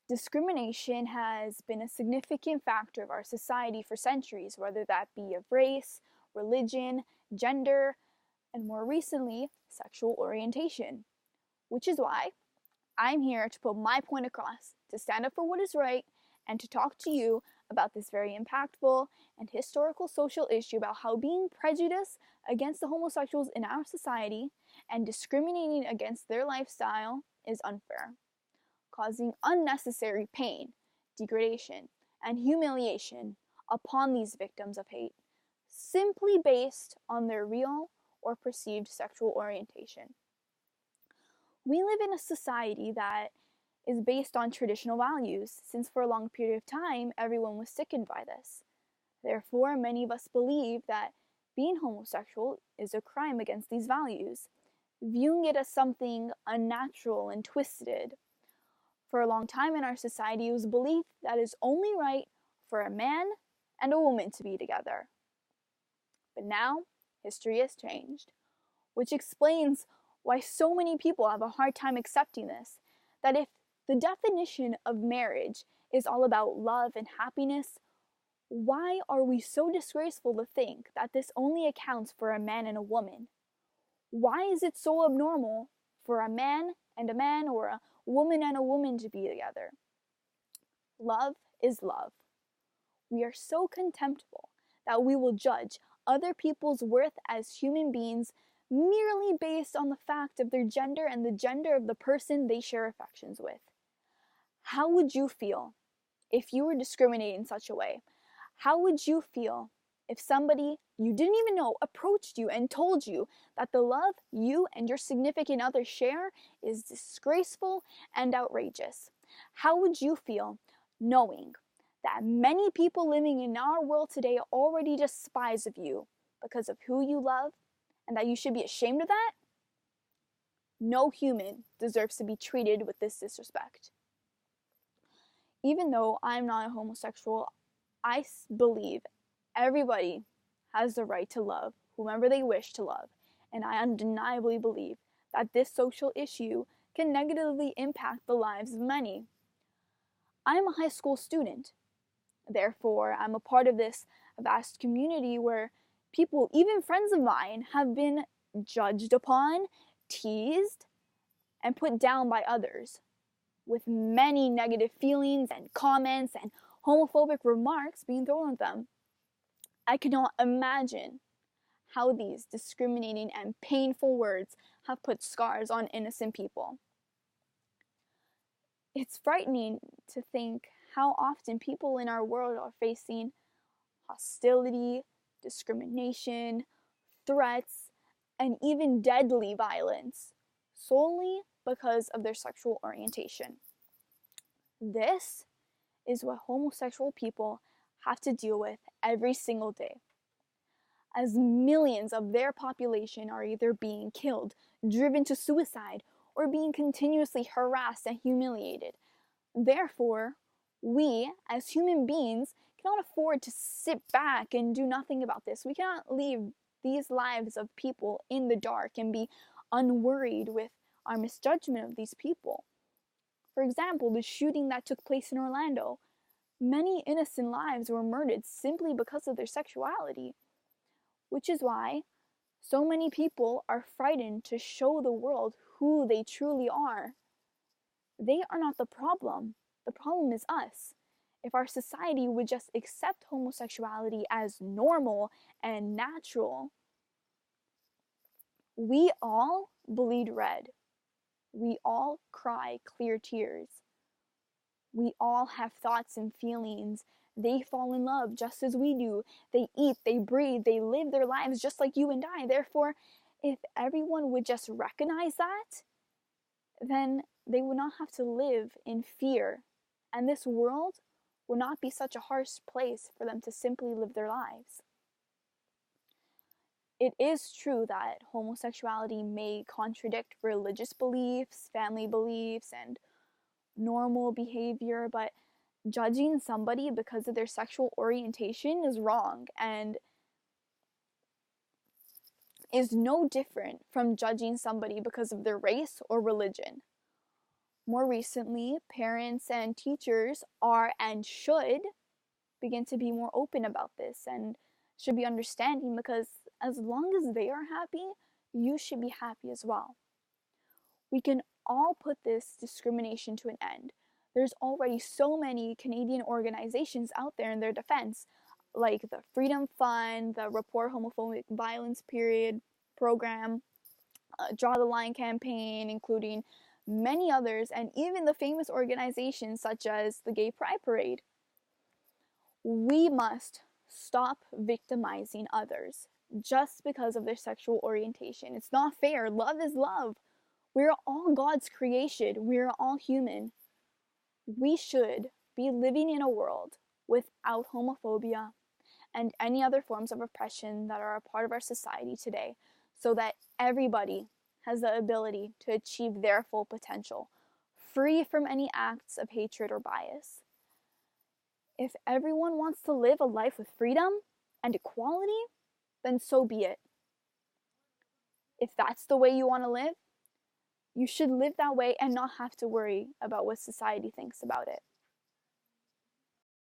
Discrimination has been a significant factor of our society for centuries, whether that be of race, religion, gender, and more recently, sexual orientation. Which is why I'm here to put my point across, to stand up for what is right, and to talk to you about this very impactful and historical social issue about how being prejudiced against the homosexuals in our society and discriminating against their lifestyle is unfair, causing unnecessary pain, degradation, and humiliation upon these victims of hate, simply based on their real or perceived sexual orientation. We live in a society that is based on traditional values, since for a long period of time everyone was sickened by this. Therefore, many of us believe that being homosexual is a crime against these values, viewing it as something unnatural and twisted. For a long time in our society, it was believed that it is only right for a man and a woman to be together. But now, history has changed, which explains why so many people have a hard time accepting this, that if the definition of marriage is all about love and happiness, why are we so disgraceful to think that this only accounts for a man and a woman? Why is it so abnormal for a man and a man or a woman and a woman to be together? Love is love. We are so contemptible that we will judge other people's worth as human beings merely based on the fact of their gender and the gender of the person they share affections with. How would you feel if you were discriminated in such a way? How would you feel if somebody you didn't even know approached you and told you that the love you and your significant other share is disgraceful and outrageous? How would you feel knowing that many people living in our world today already despise of you because of who you love, and that you should be ashamed of that? No human deserves to be treated with this disrespect. Even though I'm not a homosexual, I believe everybody has the right to love whomever they wish to love, and I undeniably believe that this social issue can negatively impact the lives of many. I'm a high school student. Therefore, I'm a part of this vast community where people, even friends of mine, have been judged upon, teased, and put down by others, with many negative feelings and comments and homophobic remarks being thrown at them. I cannot imagine how these discriminating and painful words have put scars on innocent people. It's frightening to think how often people in our world are facing hostility, discrimination, threats, and even deadly violence solely because of their sexual orientation. This is what homosexual people have to deal with every single day, as millions of their population are either being killed, driven to suicide, or being continuously harassed and humiliated. Therefore, we, as human beings, cannot afford to sit back and do nothing about this. We cannot leave these lives of people in the dark and be unworried with our misjudgment of these people. For example, the shooting that took place in Orlando. Many innocent lives were murdered simply because of their sexuality, which is why so many people are frightened to show the world who they truly are. They are not the problem. The problem is us. If our society would just accept homosexuality as normal and natural, we all bleed red. We all cry clear tears. We all have thoughts and feelings. They fall in love just as we do. They eat, they breathe, they live their lives just like you and I. Therefore, if everyone would just recognize that, then they would not have to live in fear. And this world would not be such a harsh place for them to simply live their lives. It is true that homosexuality may contradict religious beliefs, family beliefs, and normal behavior, but judging somebody because of their sexual orientation is wrong and is no different from judging somebody because of their race or religion. More recently, parents and teachers are and should begin to be more open about this and should be understanding, because as long as they are happy, you should be happy as well. We can all put this discrimination to an end. There's already so many Canadian organizations out there in their defense, like the Freedom Fund, the Report Homophobic Violence Period program, Draw the Line campaign, including many others, and even the famous organizations such as the Gay Pride Parade. We must stop victimizing others just because of their sexual orientation. It's not fair. Love is love. We're all God's creation. We're all human. We should be living in a world without homophobia and any other forms of oppression that are a part of our society today, so that everybody has the ability to achieve their full potential, free from any acts of hatred or bias. If everyone wants to live a life with freedom and equality, then so be it. If that's the way you want to live, you should live that way and not have to worry about what society thinks about it.